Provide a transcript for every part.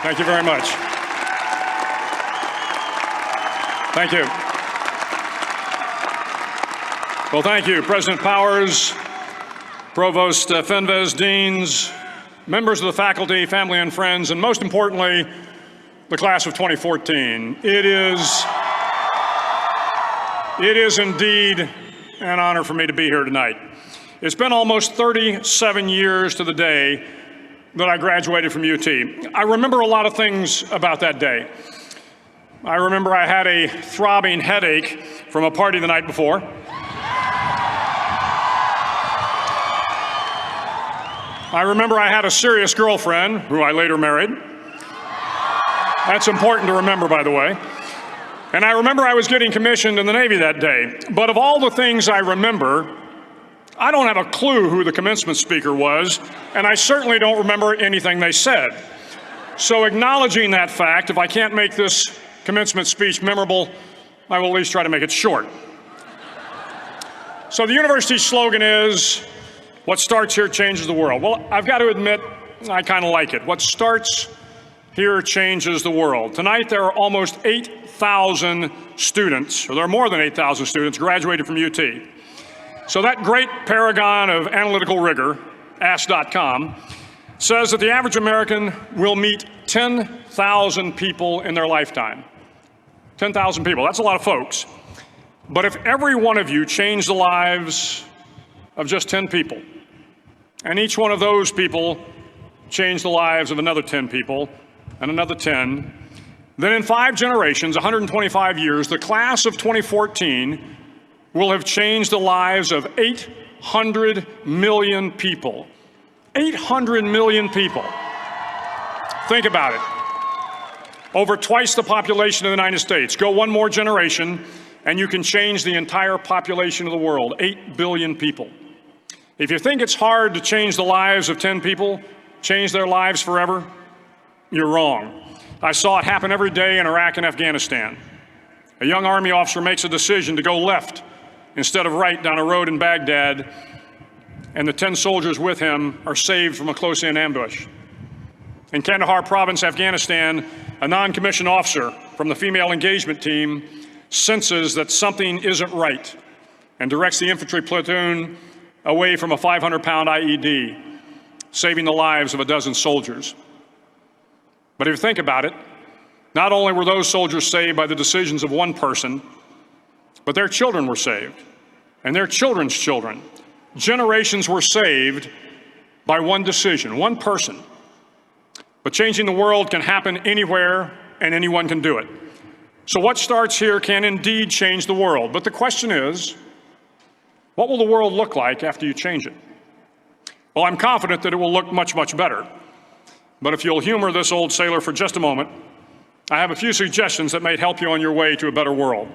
Thank you very much. Thank you. Well, thank you, President Powers, Provost Fenves, deans, members of the faculty, family and friends, and most importantly, the class of 2014. It is indeed an honor for me to be here tonight. It's been almost 37 years to the day that I graduated from UT. I remember a lot of things about that day. I remember I had a throbbing headache from a party the night before. I remember I had a serious girlfriend, who I later married. That's important to remember, by the way. And I remember I was getting commissioned in the Navy that day. But of all the things I remember, I don't have a clue who the commencement speaker was, and I certainly don't remember anything they said. So acknowledging that fact, if I can't make this commencement speech memorable, I will at least try to make it short. So the university's slogan is, what starts here changes the world. Well, I've got to admit, I kind of like it. What starts here changes the world. Tonight, there are almost 8,000 students, or there are more than 8,000 students graduated from UT. So that great paragon of analytical rigor, Ask.com, says that the average American will meet 10,000 people in their lifetime. 10,000 people, that's a lot of folks. But if every one of you changed the lives of just 10 people, and each one of those people changed the lives of another 10 people, and another 10, then in 5 generations, 125 years, the class of 2014 will have changed the lives of 800 million people. 800 million people. Think about it. Over twice the population of the United States. Go one more generation, and you can change the entire population of the world, 8 billion people. If you think it's hard to change the lives of 10 people, change their lives forever, you're wrong. I saw it happen every day in Iraq and Afghanistan. A young Army officer makes a decision to go left instead of right down a road in Baghdad, and the 10 soldiers with him are saved from a close-in ambush. In Kandahar province, Afghanistan, a non-commissioned officer from the female engagement team senses that something isn't right and directs the infantry platoon away from a 500-pound IED, saving the lives of a dozen soldiers. But if you think about it, not only were those soldiers saved by the decisions of one person, but their children were saved, and their children's children. Generations were saved by one decision, one person. But changing the world can happen anywhere, and anyone can do it. So what starts here can indeed change the world. But the question is, what will the world look like after you change it? Well, I'm confident that it will look much, much better. But if you'll humor this old sailor for just a moment, I have a few suggestions that may help you on your way to a better world.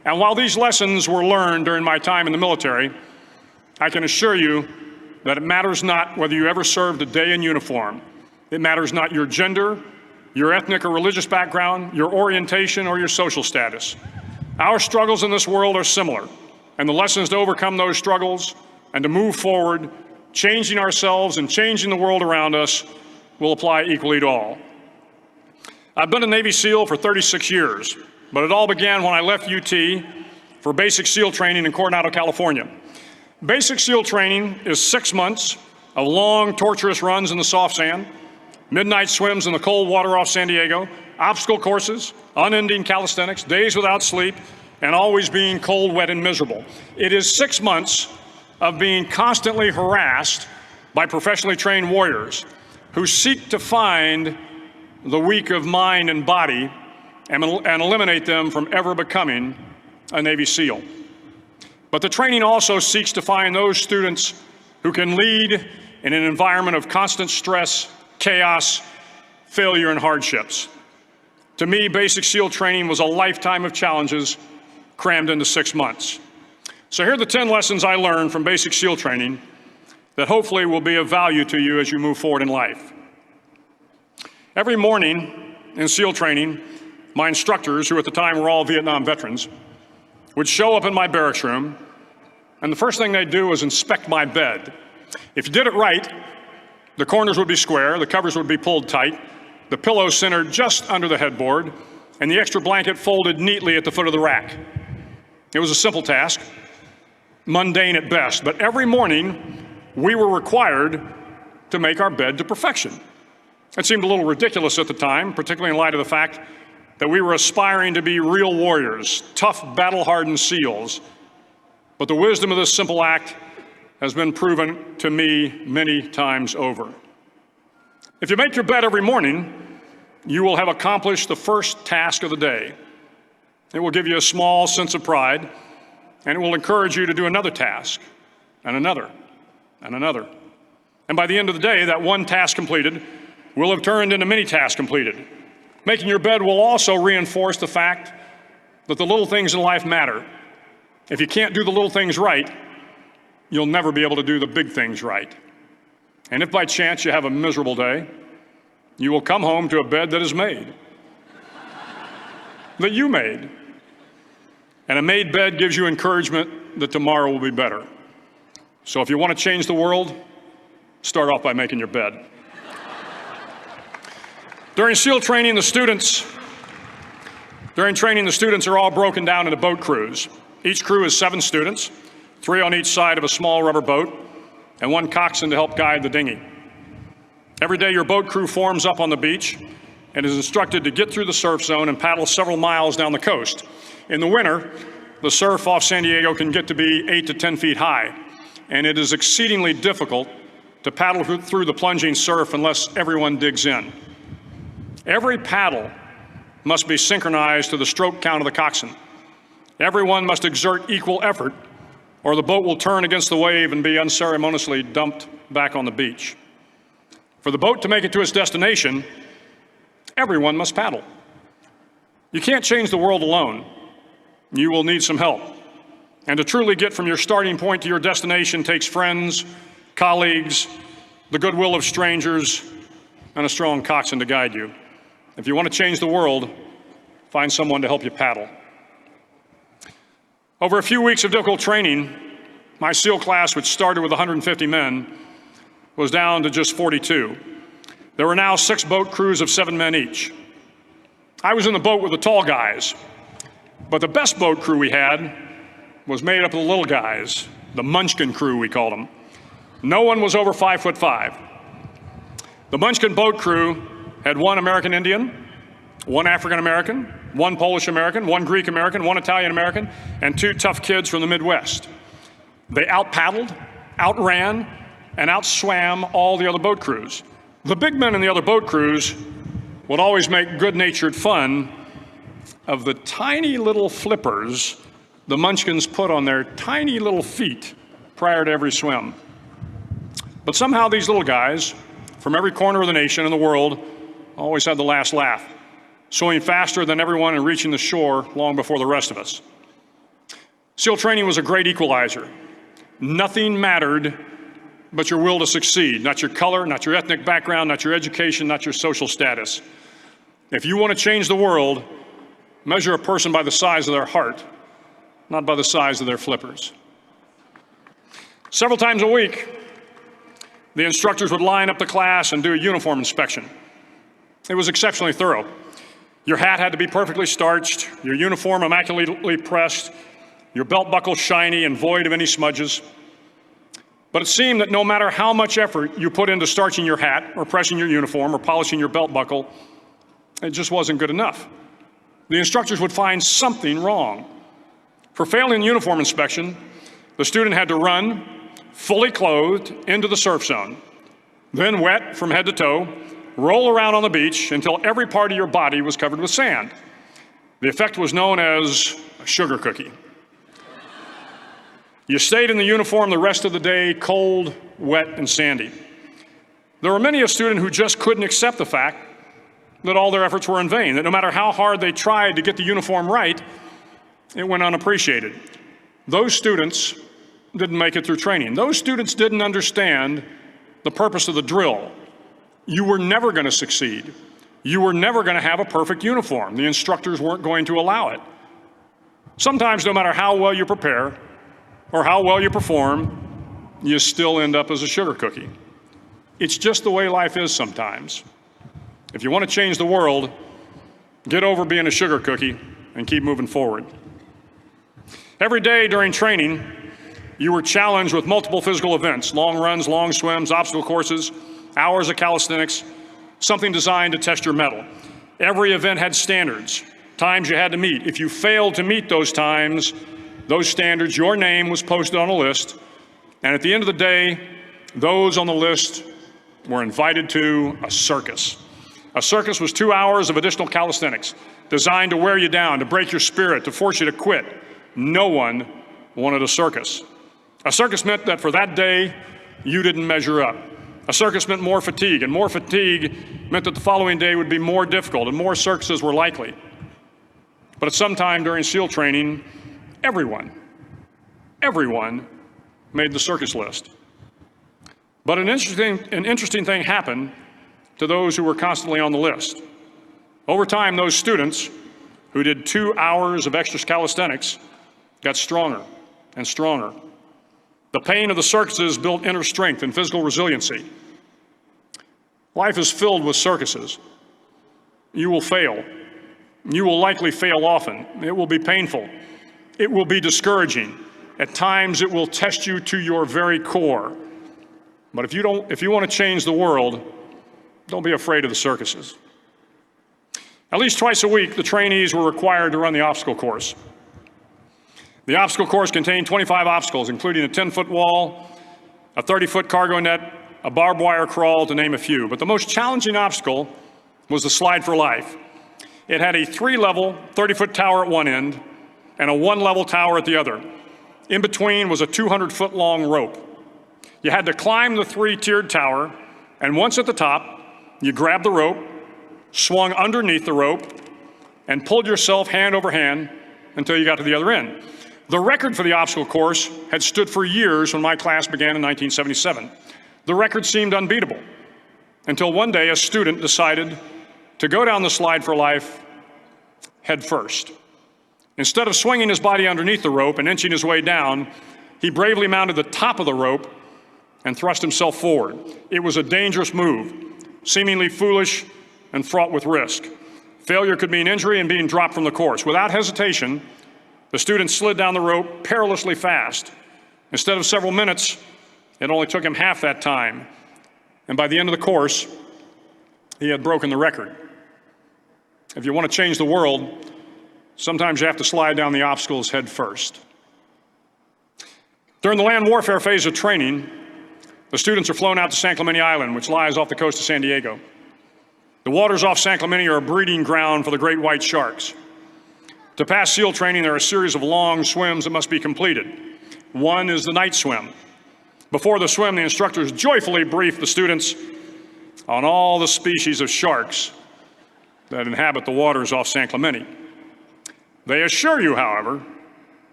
And while these lessons were learned during my time in the military, I can assure you that it matters not whether you ever served a day in uniform. It matters not your gender, your ethnic or religious background, your orientation, or your social status. Our struggles in this world are similar, and the lessons to overcome those struggles and to move forward, changing ourselves and changing the world around us, will apply equally to all. I've been a Navy SEAL for 36 years, but it all began when I left UT for basic SEAL training in Coronado, California. Basic SEAL training is 6 months of long, torturous runs in the soft sand, midnight swims in the cold water off San Diego, obstacle courses, unending calisthenics, days without sleep, and always being cold, wet, and miserable. It is 6 months of being constantly harassed by professionally trained warriors who seek to find the weak of mind and body and eliminate them from ever becoming a Navy SEAL. But the training also seeks to find those students who can lead in an environment of constant stress, chaos, failure, and hardships. To me, basic SEAL training was a lifetime of challenges crammed into 6 months. So here are the 10 lessons I learned from basic SEAL training that hopefully will be of value to you as you move forward in life. Every morning in SEAL training, my instructors, who at the time were all Vietnam veterans, would show up in my barracks room, and the first thing they'd do was inspect my bed. If you did it right, the corners would be square, the covers would be pulled tight, the pillow centered just under the headboard, and the extra blanket folded neatly at the foot of the rack. It was a simple task, mundane at best, but every morning we were required to make our bed to perfection. It seemed a little ridiculous at the time, particularly in light of the fact that we were aspiring to be real warriors, tough, battle-hardened SEALs. But the wisdom of this simple act has been proven to me many times over. If you make your bed every morning, you will have accomplished the first task of the day. It will give you a small sense of pride, and it will encourage you to do another task, and another, and another. And by the end of the day, that one task completed will have turned into many tasks completed. Making your bed will also reinforce the fact that the little things in life matter. If you can't do the little things right, you'll never be able to do the big things right. And if by chance you have a miserable day, you will come home to a bed that is made, that you made. And a made bed gives you encouragement that tomorrow will be better. So if you want to change the world, start off by making your bed. During SEAL training, the students are all broken down into boat crews. Each crew is 7 students, 3 on each side of a small rubber boat, and 1 coxswain to help guide the dinghy. Every day, your boat crew forms up on the beach and is instructed to get through the surf zone and paddle several miles down the coast. In the winter, the surf off San Diego can get to be 8 to 10 feet high, and it is exceedingly difficult to paddle through the plunging surf unless everyone digs in. Every paddle must be synchronized to the stroke count of the coxswain. Everyone must exert equal effort, or the boat will turn against the wave and be unceremoniously dumped back on the beach. For the boat to make it to its destination, everyone must paddle. You can't change the world alone. You will need some help. And to truly get from your starting point to your destination takes friends, colleagues, the goodwill of strangers, and a strong coxswain to guide you. If you want to change the world, find someone to help you paddle. Over a few weeks of difficult training, my SEAL class, which started with 150 men, was down to just 42. There were now 6 boat crews of 7 men each. I was in the boat with the tall guys, but the best boat crew we had was made up of the little guys, the Munchkin crew, we called them. No one was over 5'5". The Munchkin boat crew had 1 American Indian, 1 African American, 1 Polish American, 1 Greek American, 1 Italian American, and 2 tough kids from the Midwest. They out-paddled, outran, and outswam all the other boat crews. The big men in the other boat crews would always make good-natured fun of the tiny little flippers the Munchkins put on their tiny little feet prior to every swim. But somehow these little guys from every corner of the nation and the world always had the last laugh, swimming faster than everyone and reaching the shore long before the rest of us. SEAL training was a great equalizer. Nothing mattered but your will to succeed, not your color, not your ethnic background, not your education, not your social status. If you want to change the world, measure a person by the size of their heart, not by the size of their flippers. Several times a week, the instructors would line up the class and do a uniform inspection. It was exceptionally thorough. Your hat had to be perfectly starched, your uniform immaculately pressed, your belt buckle shiny and void of any smudges. But it seemed that no matter how much effort you put into starching your hat or pressing your uniform or polishing your belt buckle, it just wasn't good enough. The instructors would find something wrong. For failing the uniform inspection, the student had to run, fully clothed, into the surf zone, then wet from head to toe, roll around on the beach until every part of your body was covered with sand. The effect was known as a sugar cookie. You stayed in the uniform the rest of the day, cold, wet, and sandy. There were many a student who just couldn't accept the fact that all their efforts were in vain, that no matter how hard they tried to get the uniform right, it went unappreciated. Those students didn't make it through training. Those students didn't understand the purpose of the drill. You were never going to succeed. You were never going to have a perfect uniform. The instructors weren't going to allow it. Sometimes, no matter how well you prepare or how well you perform, you still end up as a sugar cookie. It's just the way life is sometimes. If you want to change the world, get over being a sugar cookie and keep moving forward. Every day during training, you were challenged with multiple physical events: long runs, long swims, obstacle courses, hours of calisthenics, something designed to test your mettle. Every event had standards, times you had to meet. If you failed to meet those times, those standards, your name was posted on a list, and at the end of the day, those on the list were invited to a circus. A circus was 2 hours of additional calisthenics, designed to wear you down, to break your spirit, to force you to quit. No one wanted a circus. A circus meant that for that day, you didn't measure up. A circus meant more fatigue, and more fatigue meant that the following day would be more difficult, and more circuses were likely. But at some time during SEAL training, everyone made the circus list. But an interesting thing happened to those who were constantly on the list. Over time, those students who did 2 hours of extra calisthenics got stronger and stronger. The pain of the circuses built inner strength and physical resiliency. Life is filled with circuses. You will fail. You will likely fail often. It will be painful. It will be discouraging. At times, it will test you to your very core. But if you want to change the world, don't be afraid of the circuses. At least twice a week, the trainees were required to run the obstacle course. The obstacle course contained 25 obstacles, including a 10-foot wall, a 30-foot cargo net, a barbed wire crawl, to name a few. But the most challenging obstacle was the slide for life. It had a 3-level, 30-foot tower at one end and a 1-level tower at the other. In between was a 200-foot-long rope. You had to climb the 3-tiered tower, and once at the top, you grabbed the rope, swung underneath the rope, and pulled yourself hand over hand until you got to the other end. The record for the obstacle course had stood for years when my class began in 1977. The record seemed unbeatable until one day a student decided to go down the slide for life head first. Instead of swinging his body underneath the rope and inching his way down, he bravely mounted the top of the rope and thrust himself forward. It was a dangerous move, seemingly foolish and fraught with risk. Failure could mean injury and being dropped from the course. Without hesitation, the student slid down the rope perilously fast. Instead of several minutes, it only took him half that time. And by the end of the course, he had broken the record. If you want to change the world, sometimes you have to slide down the obstacles head first. During the land warfare phase of training, the students are flown out to San Clemente Island, which lies off the coast of San Diego. The waters off San Clemente are a breeding ground for the great white sharks. To pass SEAL training, there are a series of long swims that must be completed. One is the night swim. Before the swim, the instructors joyfully brief the students on all the species of sharks that inhabit the waters off San Clemente. They assure you, however,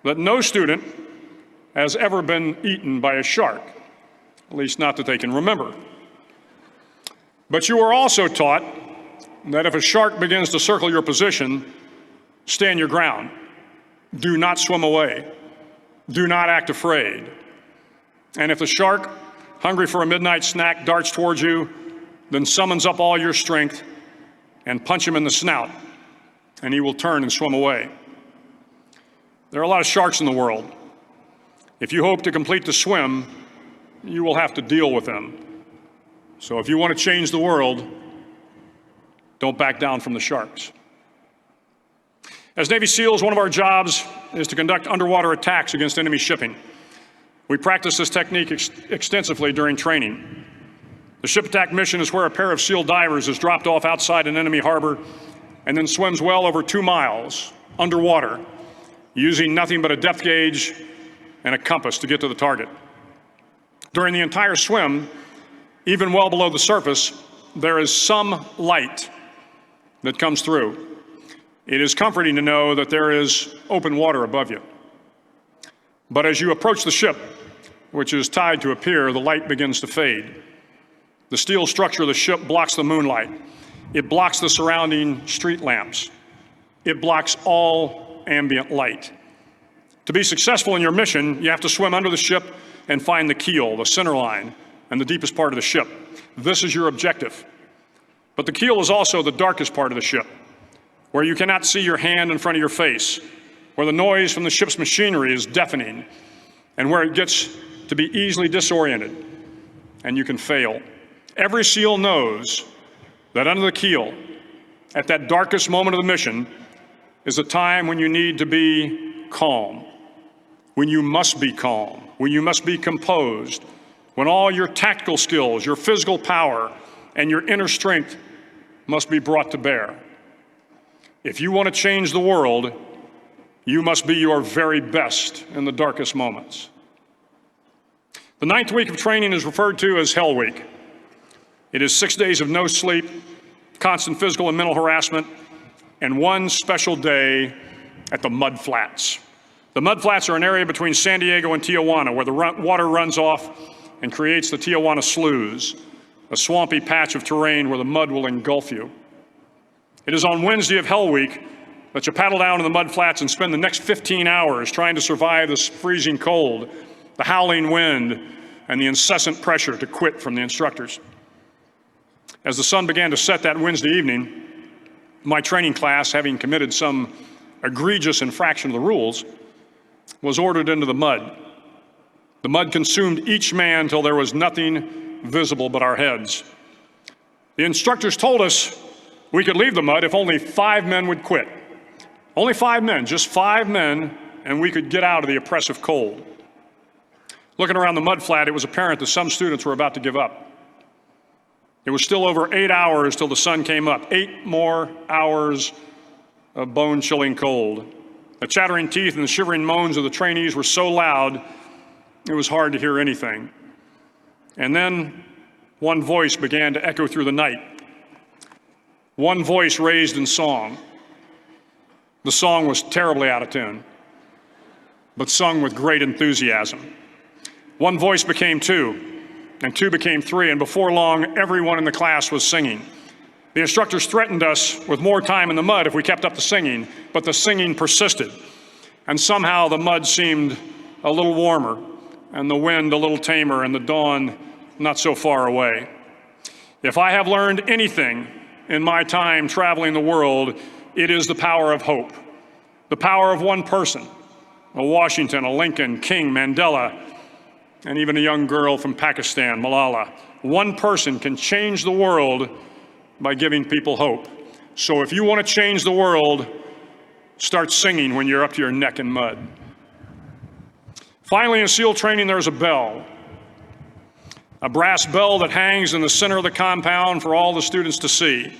that no student has ever been eaten by a shark, at least not that they can remember. But you are also taught that if a shark begins to circle your position, stand your ground. Do not swim away. Do not act afraid. And if the shark, hungry for a midnight snack, darts towards you, then summons up all your strength and punch him in the snout, and he will turn and swim away. There are a lot of sharks in the world. If you hope to complete the swim, you will have to deal with them. So if you want to change the world, don't back down from the sharks. As Navy SEALs, one of our jobs is to conduct underwater attacks against enemy shipping. We practice this technique extensively during training. The ship attack mission is where a pair of SEAL divers is dropped off outside an enemy harbor and then swims well over 2 miles underwater, using nothing but a depth gauge and a compass to get to the target. During the entire swim, even well below the surface, there is some light that comes through. It is comforting to know that there is open water above you. But as you approach the ship, which is tied to a pier, the light begins to fade. The steel structure of the ship blocks the moonlight. It blocks the surrounding street lamps. It blocks all ambient light. To be successful in your mission, you have to swim under the ship and find the keel, the center line, and the deepest part of the ship. This is your objective. But the keel is also the darkest part of the ship, where you cannot see your hand in front of your face, where the noise from the ship's machinery is deafening, and where it gets to be easily disoriented, and you can fail. Every SEAL knows that under the keel, at that darkest moment of the mission, is a time when you need to be calm, when you must be calm, when you must be composed, when all your tactical skills, your physical power, and your inner strength must be brought to bear. If you want to change the world, you must be your very best in the darkest moments. The 9th week of training is referred to as Hell Week. It is 6 days of no sleep, constant physical and mental harassment, and one special day at the Mud Flats. The Mud Flats are an area between San Diego and Tijuana where the water runs off and creates the Tijuana Sloughs, a swampy patch of terrain where the mud will engulf you. It is on Wednesday of Hell Week that you paddle down to the Mud Flats and spend the next 15 hours trying to survive this freezing cold, the howling wind, and the incessant pressure to quit from the instructors. As the sun began to set that Wednesday evening, my training class, having committed some egregious infraction of the rules, was ordered into the mud. The mud consumed each man till there was nothing visible but our heads. The instructors told us we could leave the mud if only 5 men would quit. Only 5 men, just 5 men, and we could get out of the oppressive cold. Looking around the mud flat, it was apparent that some students were about to give up. It was still over 8 hours till the sun came up. 8 more hours of bone-chilling cold. The chattering teeth and the shivering moans of the trainees were so loud, it was hard to hear anything. And then one voice began to echo through the night. One voice raised in song. The song was terribly out of tune, but sung with great enthusiasm. One voice became 2, and 2 became 3, and before long, everyone in the class was singing. The instructors threatened us with more time in the mud if we kept up the singing, but the singing persisted. And somehow the mud seemed a little warmer, and the wind a little tamer, and the dawn not so far away. If I have learned anything in my time traveling the world, it is the power of hope. The power of one person, a Washington, a Lincoln, King, Mandela, and even a young girl from Pakistan, Malala. One person can change the world by giving people hope. So if you want to change the world, start singing when you're up to your neck in mud. Finally, in SEAL training, there's a bell. A brass bell that hangs in the center of the compound for all the students to see.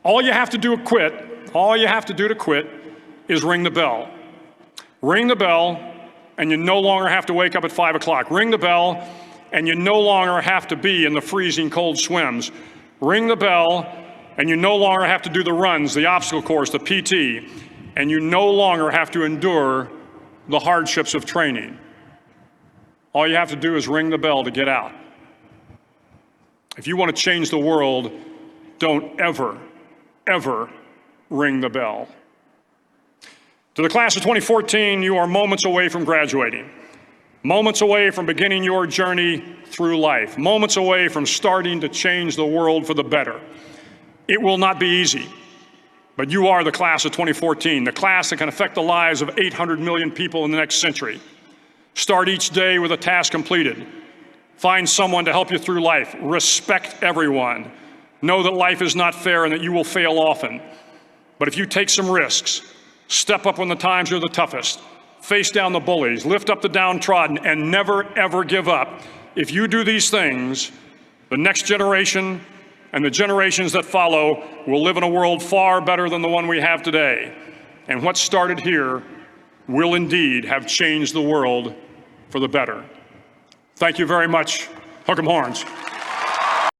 All you have to do to quit is ring the bell. Ring the bell, and you no longer have to wake up at 5 o'clock. Ring the bell, and you no longer have to be in the freezing cold swims. Ring the bell, and you no longer have to do the runs, the obstacle course, the PT, and you no longer have to endure the hardships of training. All you have to do is ring the bell to get out. If you want to change the world, don't ever, ever ring the bell. To the class of 2014, you are moments away from graduating, moments away from beginning your journey through life, moments away from starting to change the world for the better. It will not be easy, but you are the class of 2014, the class that can affect the lives of 800 million people in the next century. Start each day with a task completed. Find someone to help you through life. Respect everyone. Know that life is not fair and that you will fail often. But if you take some risks, step up when the times are the toughest, face down the bullies, lift up the downtrodden, and never, ever give up. If you do these things, the next generation and the generations that follow will live in a world far better than the one we have today. And what started here will indeed have changed the world for the better. Thank you very much. Hook 'em horns.